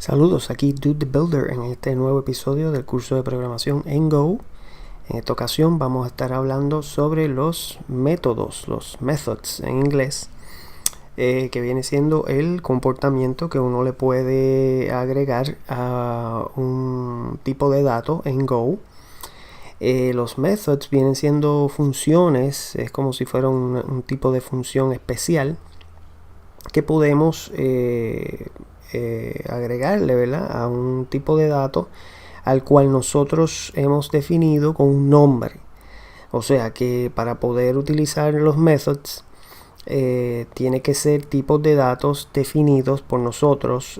Saludos, aquí Dude the Builder en este nuevo episodio del curso de programación en Go. En esta ocasión vamos a estar hablando sobre los métodos, los methods en inglés, que viene siendo el comportamiento que uno le puede agregar a un tipo de dato en Go. Los methods vienen siendo funciones, es como si fuera un tipo de función especial que podemos agregarle, ¿verdad?, a un tipo de dato al cual nosotros hemos definido con un nombre. O sea que para poder utilizar los methods tiene que ser tipos de datos definidos por nosotros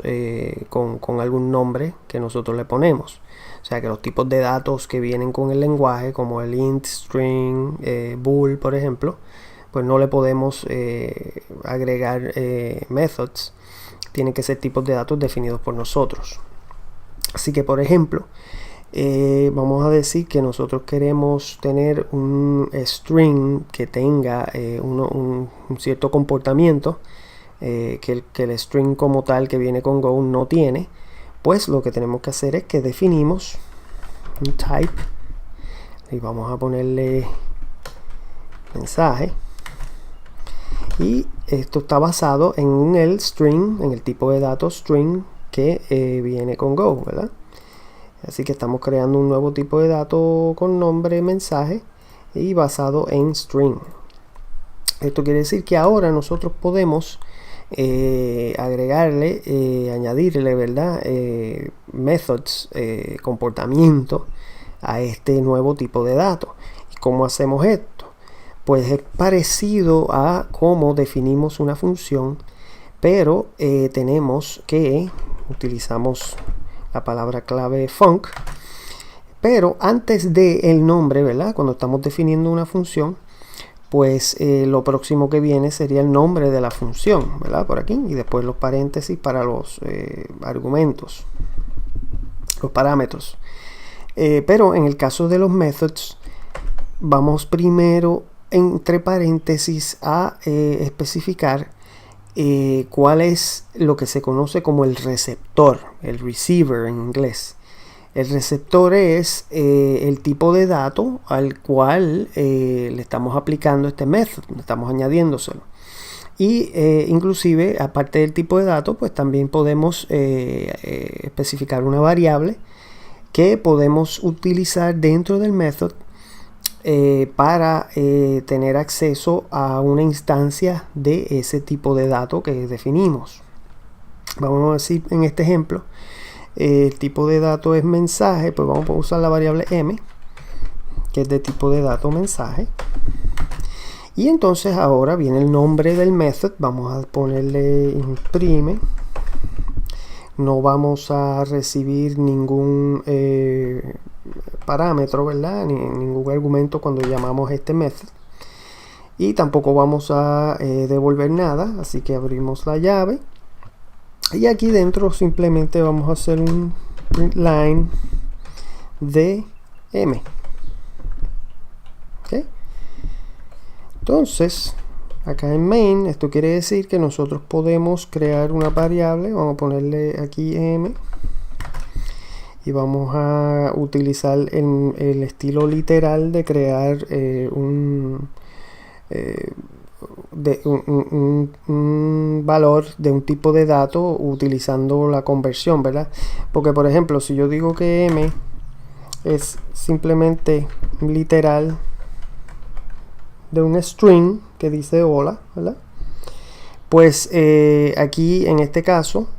con algún nombre que nosotros le ponemos. O sea que los tipos de datos que vienen con el lenguaje, como el int, string, bool, por ejemplo, pues no le podemos agregar methods. Tienen que ser tipos de datos definidos por nosotros. Así que, por ejemplo, vamos a decir que nosotros queremos tener un string que tenga un cierto comportamiento que el string como tal que viene con Go no tiene. Pues lo que tenemos que hacer es que definimos un type y vamos a ponerle mensaje. Y esto está basado en el string, en el tipo de datos string que viene con Go, ¿verdad? Así que estamos creando un nuevo tipo de dato con nombre mensaje y basado en string. Esto quiere decir que ahora nosotros podemos agregarle, añadirle, ¿verdad?, methods, comportamiento a este nuevo tipo de dato. ¿Y cómo hacemos esto? Pues es parecido a cómo definimos una función, pero utilizamos la palabra clave func, pero antes del nombre, ¿verdad?, cuando estamos definiendo una función, pues lo próximo que viene sería el nombre de la función, ¿verdad?, por aquí, y después los paréntesis para los argumentos, los parámetros. Pero en el caso de los methods, vamos primero entre paréntesis a especificar cuál es lo que se conoce como el receptor, el receiver en inglés. El receptor es el tipo de dato al cual le estamos aplicando este method, estamos añadiéndoselo. Y inclusive, aparte del tipo de dato, pues también podemos especificar una variable que podemos utilizar dentro del method para tener acceso a una instancia de ese tipo de dato que definimos. Vamos a decir en este ejemplo, el tipo de dato es mensaje, pues vamos a usar la variable m, que es de tipo de dato mensaje. Y entonces ahora viene el nombre del method, vamos a ponerle imprime. No vamos a recibir ningún parámetro, ¿verdad?, ni ningún argumento cuando llamamos este method, y tampoco vamos a devolver nada, así que abrimos la llave y aquí dentro simplemente vamos a hacer un print line de m. ¿Okay? Entonces acá en main, esto quiere decir que nosotros podemos crear una variable, vamos a ponerle aquí m, y vamos a utilizar el estilo literal de crear un valor de un tipo de dato utilizando la conversión, ¿verdad? Porque, por ejemplo, si yo digo que m es simplemente literal de un string que dice hola, ¿verdad?, pues aquí en este caso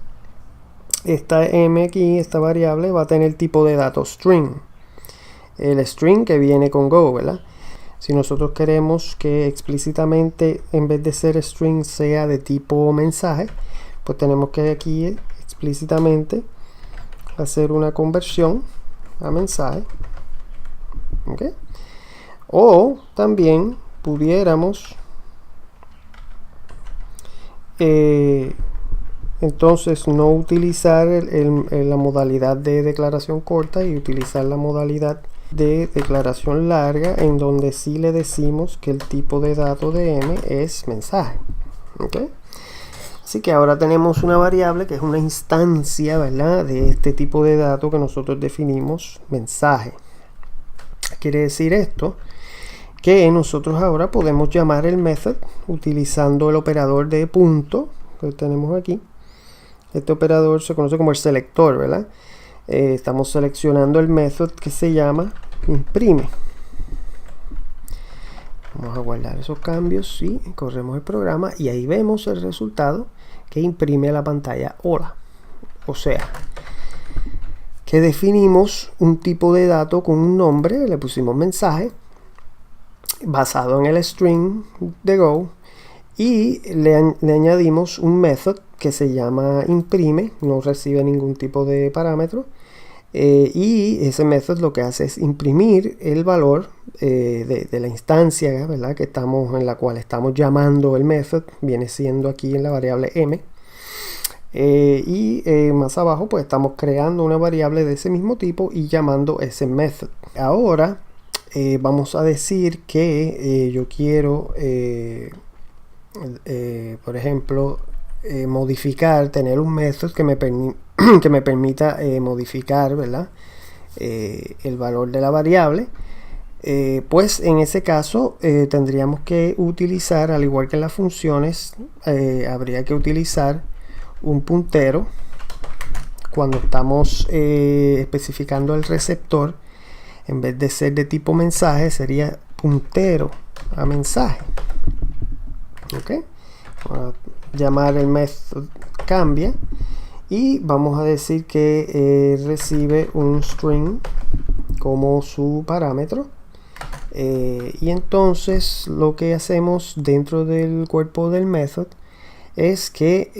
esta m aquí, esta variable, va a tener tipo de dato string, el string que viene con Go, ¿verdad? Si nosotros queremos que explícitamente en vez de ser string sea de tipo mensaje, pues tenemos que aquí explícitamente hacer una conversión a mensaje. ¿Okay? O también pudiéramos entonces no utilizar la modalidad de declaración corta y utilizar la modalidad de declaración larga, en donde sí le decimos que el tipo de dato de m es mensaje. ¿Okay? Así que ahora tenemos una variable que es una instancia, ¿verdad?, de este tipo de dato que nosotros definimos mensaje. Quiere decir esto que nosotros ahora podemos llamar el method utilizando el operador de punto que tenemos aquí. Este operador se conoce como el selector, ¿verdad? Estamos seleccionando el method que se llama imprime. Vamos a guardar esos cambios y corremos el programa y ahí vemos el resultado que imprime a la pantalla hola. O sea, que definimos un tipo de dato con un nombre, le pusimos mensaje, basado en el string de Go, y le añadimos un method que se llama imprime, no recibe ningún tipo de parámetro, y ese method lo que hace es imprimir el valor de la instancia, ¿verdad?, que en la cual estamos llamando el method, viene siendo aquí en la variable m, y más abajo pues estamos creando una variable de ese mismo tipo y llamando ese method. Ahora vamos a decir que yo quiero por ejemplo modificar, tener un method que me permita modificar, ¿verdad?, el valor de la variable. Pues en ese caso tendríamos que utilizar, al igual que en las funciones, habría que utilizar un puntero cuando estamos especificando el receptor. En vez de ser de tipo mensaje, sería puntero a mensaje. ¿Ok? Vamos a llamar el method cambia y vamos a decir que recibe un string como su parámetro. Y entonces lo que hacemos dentro del cuerpo del method es que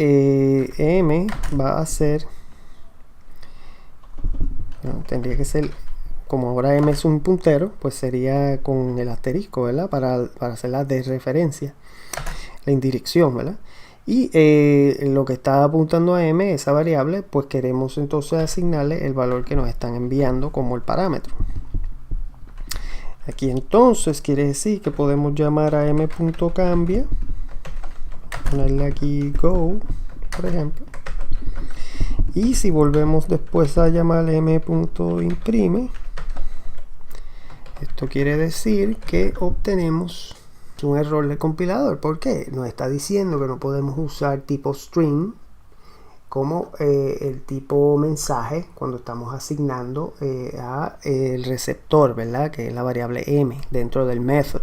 m va a ser, tendría que ser, como ahora m es un puntero, pues sería con el asterisco, ¿verdad?, para hacer la de referencia, la indirección, ¿verdad? Y lo que está apuntando a m, esa variable, pues queremos entonces asignarle el valor que nos están enviando como el parámetro. Aquí entonces quiere decir que podemos llamar a m.cambia, ponerle aquí go, por ejemplo, y si volvemos después a llamar m.imprime, esto quiere decir que obtenemos un error del compilador. ¿Por qué? Nos está diciendo que no podemos usar tipo string como el tipo mensaje cuando estamos asignando a el receptor, ¿verdad?, que es la variable m dentro del method.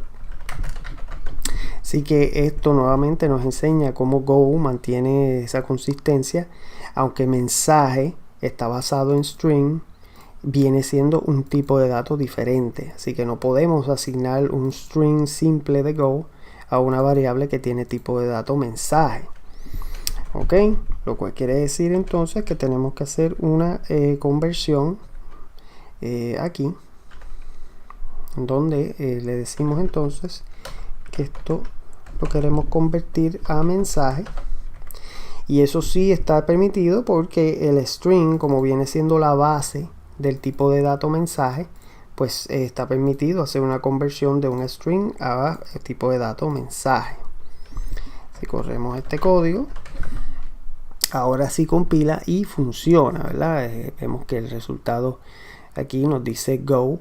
Así que esto nuevamente nos enseña cómo Go mantiene esa consistencia, aunque mensaje está basado en string, viene siendo un tipo de dato diferente. Así que no podemos asignar un string simple de Go a una variable que tiene tipo de dato mensaje. Ok, lo cual quiere decir entonces que tenemos que hacer una conversión aquí, donde le decimos entonces que esto lo queremos convertir a mensaje, y eso sí está permitido porque el string, como viene siendo la base del tipo de dato mensaje, pues está permitido hacer una conversión de un string a el tipo de dato mensaje. Si corremos este código, ahora sí compila y funciona, ¿verdad? Vemos que el resultado aquí nos dice go,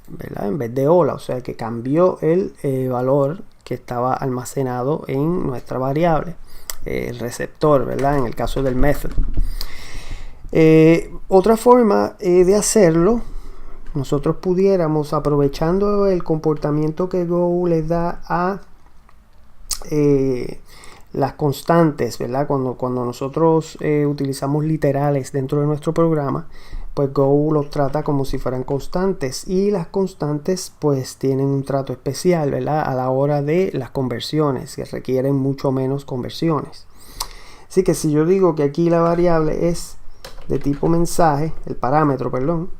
¿verdad?, en vez de hola, o sea que cambió el valor que estaba almacenado en nuestra variable, el receptor, ¿verdad?, en el caso del method. Otra forma de hacerlo, nosotros pudiéramos, aprovechando el comportamiento que Go le da a las constantes, ¿verdad? Cuando nosotros utilizamos literales dentro de nuestro programa, pues Go los trata como si fueran constantes, y las constantes pues tienen un trato especial, ¿verdad?, a la hora de las conversiones, que requieren mucho menos conversiones. Así que si yo digo que aquí la variable es de tipo mensaje, el parámetro, perdón,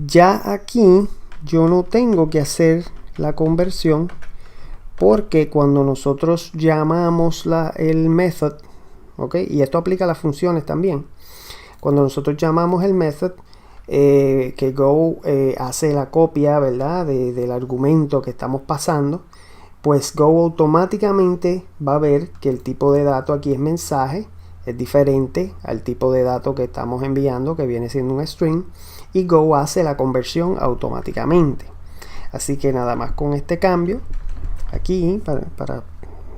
ya aquí yo no tengo que hacer la conversión, porque cuando nosotros llamamos el method, ¿ok?, y esto aplica a las funciones también, cuando nosotros llamamos el method, que Go hace la copia, ¿verdad?, del argumento que estamos pasando, pues Go automáticamente va a ver que el tipo de dato aquí es mensaje, es diferente al tipo de dato que estamos enviando, que viene siendo un string, y Go hace la conversión automáticamente. Así que nada más con este cambio aquí, para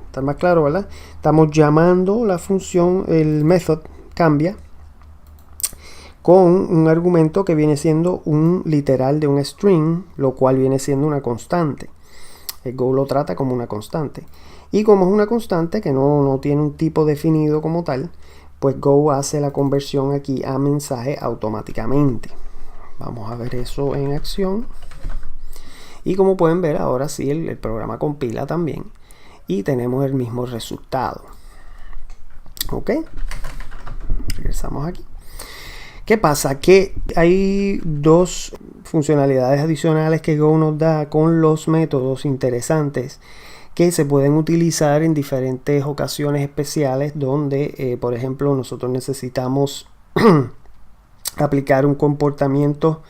estar más claro, ¿verdad? Estamos llamando la función, el method cambia, con un argumento que viene siendo un literal de un string, lo cual viene siendo una constante. El Go lo trata como una constante. Y como es una constante que no tiene un tipo definido como tal, pues Go hace la conversión aquí a mensaje automáticamente. Vamos a ver eso en acción. Y como pueden ver, ahora sí el programa compila también. Y tenemos el mismo resultado. ¿Ok? Regresamos aquí. ¿Qué pasa? Que hay dos funcionalidades adicionales que Go nos da con los métodos interesantes que se pueden utilizar en diferentes ocasiones especiales donde, por ejemplo, nosotros necesitamos aplicar un comportamiento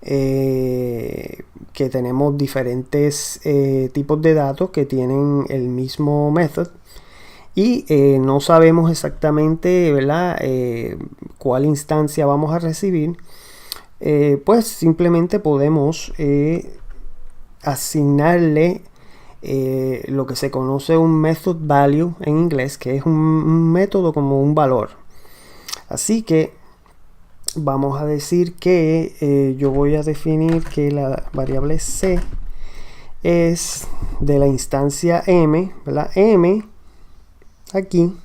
que tenemos diferentes tipos de datos que tienen el mismo method. Y no sabemos exactamente, ¿verdad? Cuál instancia vamos a recibir. Pues simplemente podemos asignarle lo que se conoce un method value en inglés, que es un método como un valor. Así que vamos a decir que yo voy a definir que la variable c es de la instancia m, ¿verdad? M aquí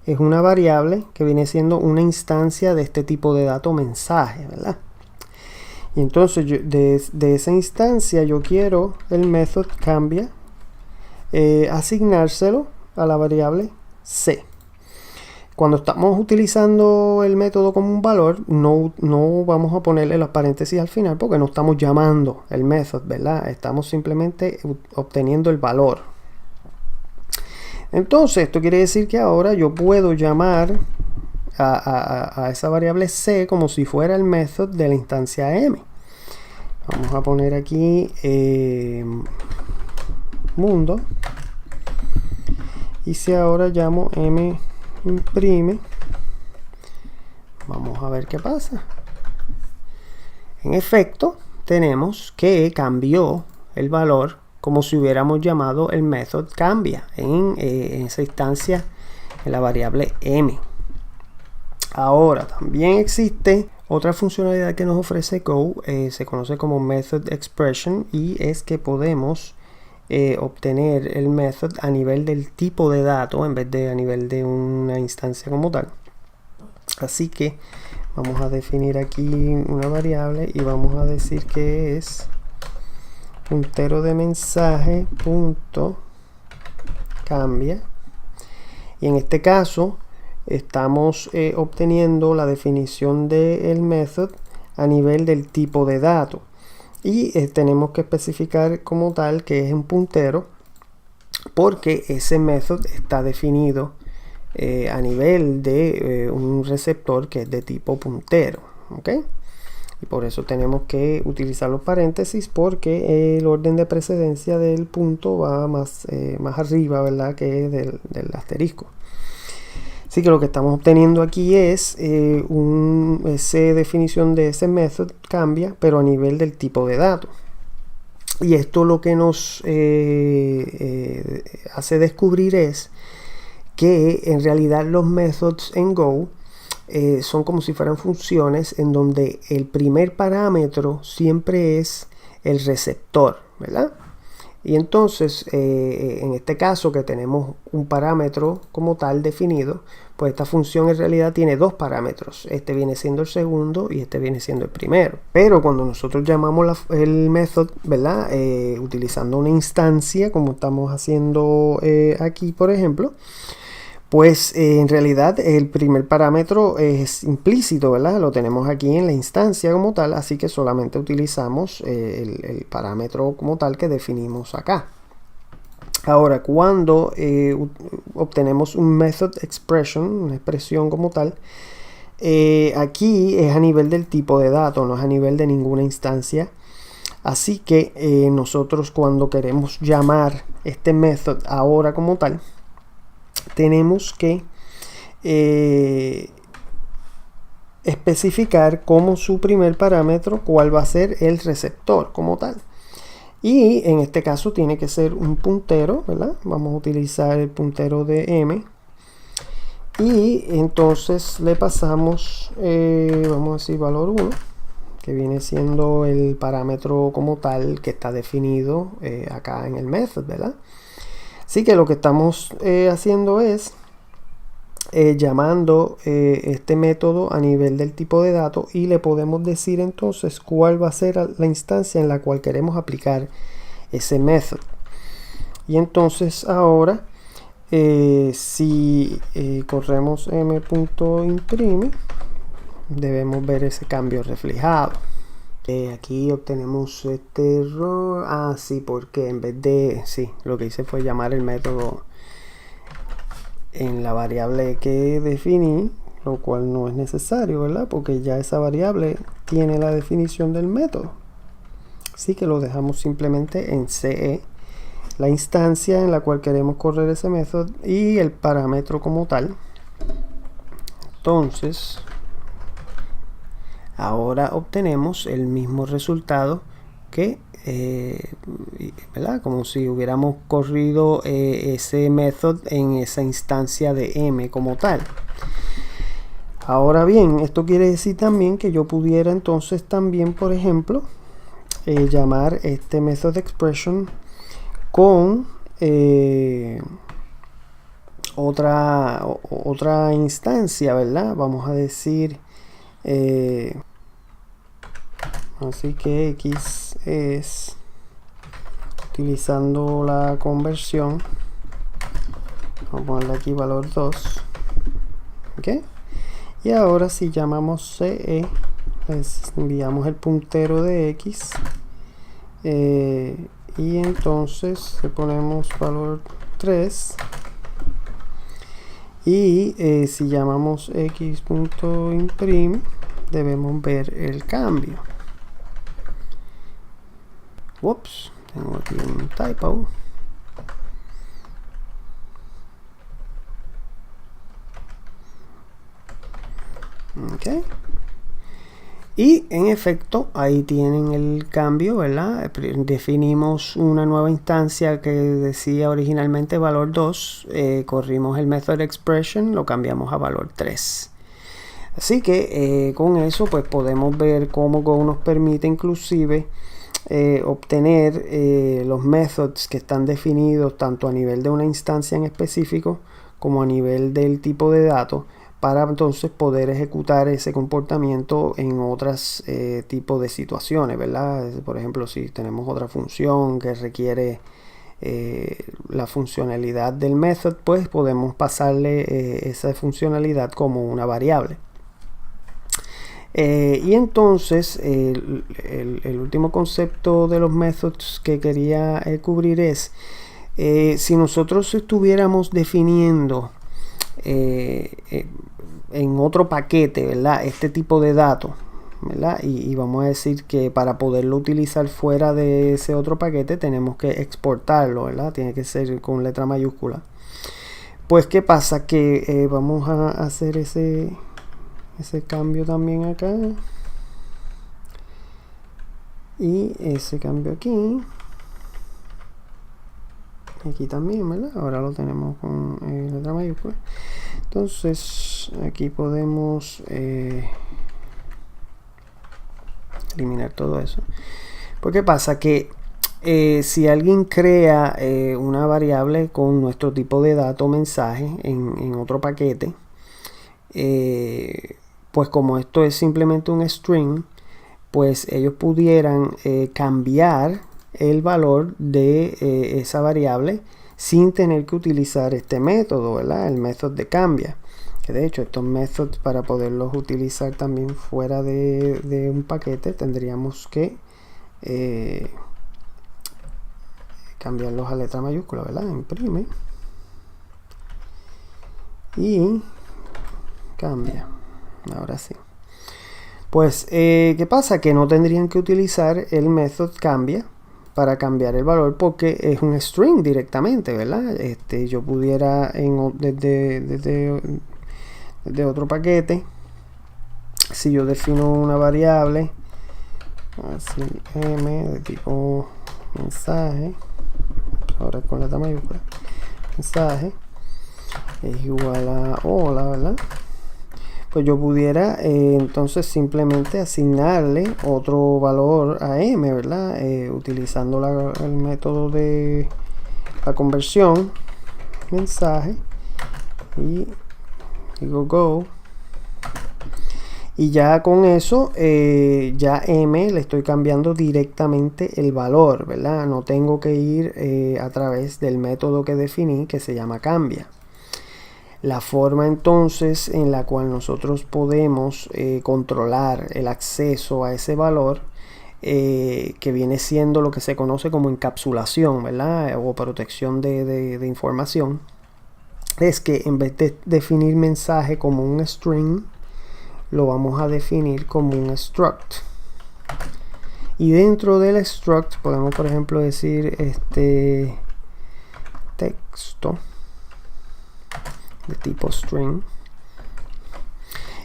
es una variable que viene siendo una instancia de este tipo de dato mensaje, ¿verdad? Y entonces de esa instancia yo quiero el method cambia asignárselo a la variable c. Cuando estamos utilizando el método como un valor, no vamos a ponerle los paréntesis al final porque no estamos llamando el method, ¿verdad? Estamos simplemente obteniendo el valor. Entonces, esto quiere decir que ahora yo puedo llamar a esa variable c como si fuera el method de la instancia m. Vamos a poner aquí mundo. Y si ahora llamo m imprime, vamos a ver qué pasa. En efecto, tenemos que cambió el valor como si hubiéramos llamado el method cambia en esa instancia en la variable m. Ahora también existe otra funcionalidad que nos ofrece Go, se conoce como method expression, y es que podemos obtener el method a nivel del tipo de dato en vez de a nivel de una instancia como tal. Así que vamos a definir aquí una variable y vamos a decir que es puntero de mensaje punto cambia, y en este caso estamos obteniendo la definición del method a nivel del tipo de dato, y tenemos que especificar como tal que es un puntero porque ese method está definido a nivel de un receptor que es de tipo puntero, ¿ok? Y por eso tenemos que utilizar los paréntesis, porque el orden de precedencia del punto va más arriba, ¿verdad?, que del asterisco. Así que lo que estamos obteniendo aquí es esa definición de ese method cambia, pero a nivel del tipo de dato. Y esto lo que nos hace descubrir es que en realidad los methods en Go son como si fueran funciones en donde el primer parámetro siempre es el receptor, ¿verdad? Y entonces, en este caso que tenemos un parámetro como tal definido, pues esta función en realidad tiene dos parámetros. Este viene siendo el segundo y este viene siendo el primero. Pero cuando nosotros llamamos el method, ¿verdad? Utilizando una instancia, como estamos haciendo aquí, por ejemplo, pues en realidad el primer parámetro es implícito, ¿verdad? Lo tenemos aquí en la instancia como tal, así que solamente utilizamos el parámetro como tal que definimos acá. Ahora, cuando obtenemos un method expression, una expresión como tal, aquí es a nivel del tipo de dato, no es a nivel de ninguna instancia Así que nosotros cuando queremos llamar este method ahora como tal, tenemos que especificar como su primer parámetro cuál va a ser el receptor como tal. Y en este caso tiene que ser un puntero, ¿verdad? Vamos a utilizar el puntero de m. Y entonces le pasamos, vamos a decir, valor 1, que viene siendo el parámetro como tal que está definido acá en el method, ¿verdad? Así que lo que estamos haciendo es llamando este método a nivel del tipo de datos, y le podemos decir entonces cuál va a ser la instancia en la cual queremos aplicar ese method. Y entonces ahora si corremos m.imprime, debemos ver ese cambio reflejado. Aquí obtenemos este error. Sí, porque en vez de, lo que hice fue llamar el método en la variable que definí, lo cual no es necesario, ¿verdad? Porque ya esa variable tiene la definición del método. Así que lo dejamos simplemente en CE, la instancia en la cual queremos correr ese método y el parámetro como tal. Entonces, ahora obtenemos el mismo resultado que ¿verdad? Como si hubiéramos corrido ese método en esa instancia de m como tal. Ahora bien, esto quiere decir también que yo pudiera entonces también, por ejemplo, llamar este method expression con otra instancia, ¿verdad? Vamos a decir así que x es, utilizando la conversión, vamos a ponerle aquí valor 2, ¿ok? Y ahora si llamamos CE, les enviamos el puntero de x, y entonces le ponemos valor 3, y si llamamos x.imprime, debemos ver el cambio. Ups, tengo aquí un typo. Ok. Y en efecto, ahí tienen el cambio, ¿verdad? Definimos una nueva instancia que decía originalmente valor 2. Corrimos el method expression, lo cambiamos a valor 3. Así que con eso pues podemos ver cómo Go nos permite inclusive obtener los methods que están definidos tanto a nivel de una instancia en específico como a nivel del tipo de datos, para entonces poder ejecutar ese comportamiento en otros tipos de situaciones, ¿verdad? Por ejemplo, si tenemos otra función que requiere la funcionalidad del method, pues podemos pasarle esa funcionalidad como una variable. Y entonces el último concepto de los methods que quería cubrir es si nosotros estuviéramos definiendo en otro paquete, ¿verdad? Este tipo de datos, ¿verdad? Y vamos a decir que para poderlo utilizar fuera de ese otro paquete tenemos que exportarlo, ¿verdad? Tiene que ser con letra mayúscula. Pues ¿qué pasa? Que vamos a hacer ese cambio también acá y ese cambio aquí también, ¿verdad? Ahora lo tenemos con letra mayúscula. Entonces aquí podemos eliminar todo eso. Pues ¿qué pasa? Que si alguien crea una variable con nuestro tipo de dato mensaje en otro paquete, pues como esto es simplemente un string, pues ellos pudieran cambiar el valor de esa variable sin tener que utilizar este método, ¿verdad? El método de cambia. Que de hecho estos métodos, para poderlos utilizar también fuera de un paquete, tendríamos que cambiarlos a letra mayúscula, ¿verdad? Imprime y cambia. Ahora sí. Pues, ¿qué pasa? Que no tendrían que utilizar el method cambia para cambiar el valor porque es un string directamente, ¿verdad? Yo pudiera desde otro paquete, si yo defino una variable así, m de tipo mensaje, ahora con letra mayúscula, mensaje es igual a hola, ¿verdad? Pues yo pudiera entonces simplemente asignarle otro valor a m, ¿verdad? Utilizando el método de la conversión, mensaje, y digo go, y ya con eso ya m le estoy cambiando directamente el valor, ¿verdad? No tengo que ir a través del método que definí, que se llama cambia. La forma entonces en la cual nosotros podemos controlar el acceso a ese valor, que viene siendo lo que se conoce como encapsulación, ¿verdad? O protección de información, es que en vez de definir mensaje como un string, lo vamos a definir como un struct. Y dentro del struct podemos, por ejemplo, decir texto de tipo string.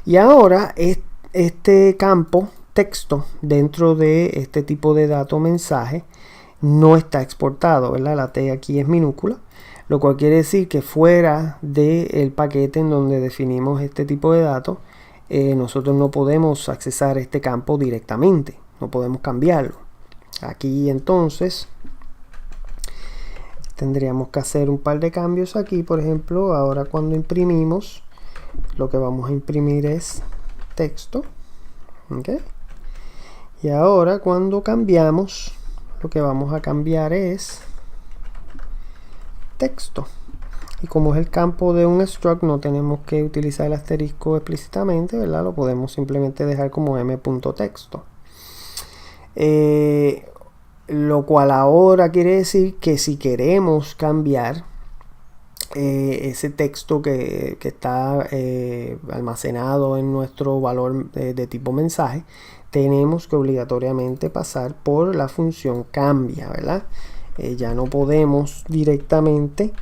Y ahora este campo texto dentro de este tipo de dato mensaje no está exportado, ¿verdad? La T aquí es minúscula, lo cual quiere decir que fuera del paquete en donde definimos este tipo de datos, nosotros no podemos accesar este campo directamente, no podemos cambiarlo. Aquí entonces tendríamos que hacer un par de cambios aquí. Por ejemplo, ahora cuando imprimimos, lo que vamos a imprimir es texto, ¿okay? Y ahora cuando cambiamos, lo que vamos a cambiar es texto. Y como es el campo de un struct, no tenemos que utilizar el asterisco explícitamente, ¿verdad? Lo podemos simplemente dejar como m.texto. Lo cual ahora quiere decir que si queremos cambiar ese texto que está almacenado en nuestro valor de tipo mensaje, tenemos que obligatoriamente pasar por la función cambia, ¿verdad? Ya no podemos directamente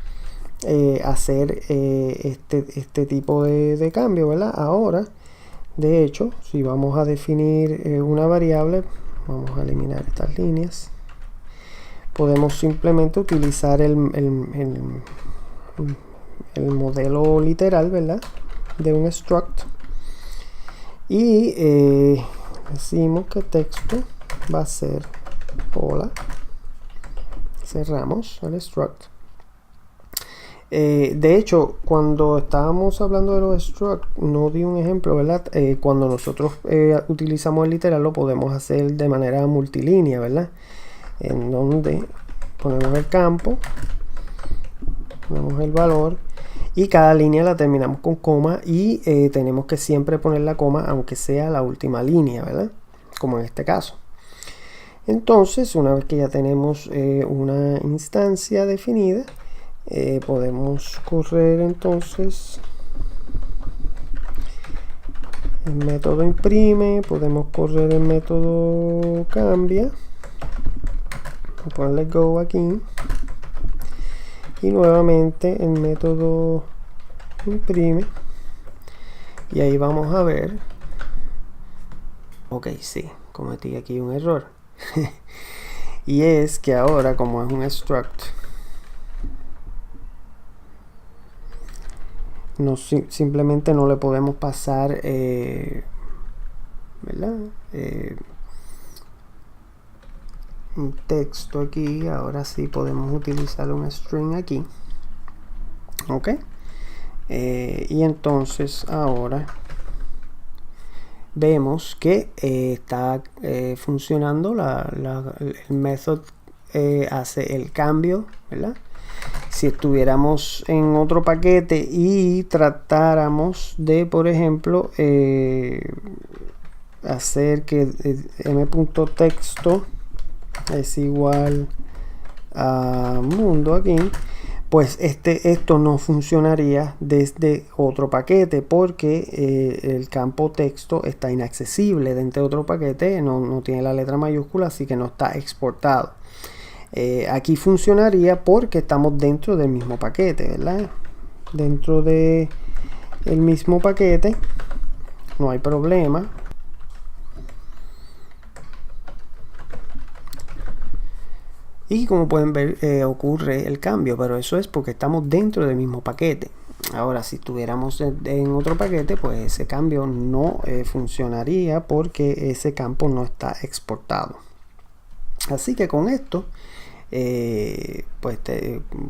hacer este tipo de cambio, ¿verdad? Ahora, de hecho, si vamos a definir una variable, vamos a eliminar estas líneas, podemos simplemente utilizar el modelo literal, ¿verdad? De un struct, y decimos que texto va a ser hola, cerramos el struct. De hecho, cuando estábamos hablando de los struct, no di un ejemplo, ¿verdad? Cuando nosotros utilizamos el literal, lo podemos hacer de manera multilínea, ¿verdad? En donde ponemos el campo, ponemos el valor, y cada línea la terminamos con coma, y tenemos que siempre poner la coma aunque sea la última línea, ¿verdad? Como en este caso. Entonces, una vez que ya tenemos una instancia definida, podemos correr entonces el método imprime, podemos correr el método cambia, ponerle go aquí, y nuevamente el método imprime, y ahí vamos a ver, ok, sí, cometí aquí un error. Y es que ahora, como es un struct, simplemente no le podemos pasar ¿verdad? Un texto aquí. Ahora sí podemos utilizar un string aquí, ok. Y entonces ahora vemos que está funcionando el method, hace el cambio, ¿verdad? Si estuviéramos en otro paquete y tratáramos de, por ejemplo, hacer que m.texto es igual a mundo aquí, pues esto no funcionaría desde otro paquete porque el campo texto está inaccesible dentro de otro paquete, no tiene la letra mayúscula, así que no está exportado. Aquí funcionaría porque estamos dentro del mismo paquete, ¿verdad? Dentro del mismo paquete no hay problema. Y como pueden ver, ocurre el cambio, pero eso es porque estamos dentro del mismo paquete. Ahora, si estuviéramos en otro paquete, pues ese cambio no funcionaría porque ese campo no está exportado. Así que con esto, pues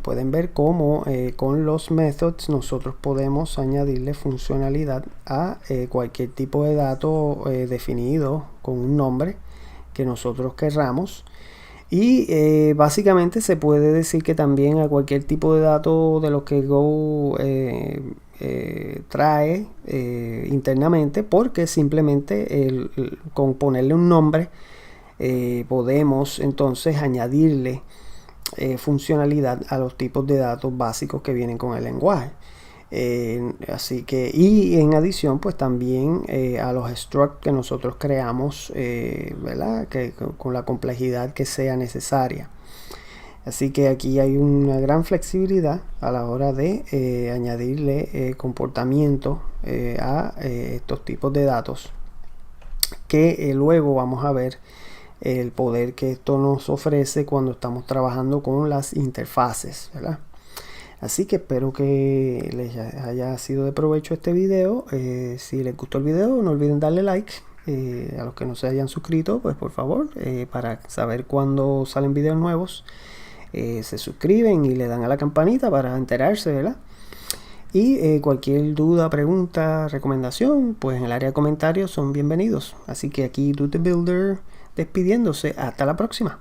pueden ver cómo con los methods nosotros podemos añadirle funcionalidad a cualquier tipo de dato definido con un nombre que nosotros querramos. Y básicamente se puede decir que también a cualquier tipo de dato de los que Go trae internamente, porque simplemente con ponerle un nombre podemos entonces añadirle funcionalidad a los tipos de datos básicos que vienen con el lenguaje. Así que, y en adición, pues también a los structs que nosotros creamos, ¿verdad? Con la complejidad que sea necesaria. Así que aquí hay una gran flexibilidad a la hora de añadirle comportamiento a estos tipos de datos, que luego vamos a ver el poder que esto nos ofrece cuando estamos trabajando con las interfaces, ¿verdad? Así que espero que les haya sido de provecho este video. Si les gustó el video, no olviden darle like. A los que no se hayan suscrito, pues por favor, para saber cuando salen videos nuevos, se suscriben y le dan a la campanita para enterarse, ¿verdad? Y cualquier duda, pregunta, recomendación, pues en el área de comentarios son bienvenidos. Así que aquí Dude the Builder despidiéndose. Hasta la próxima.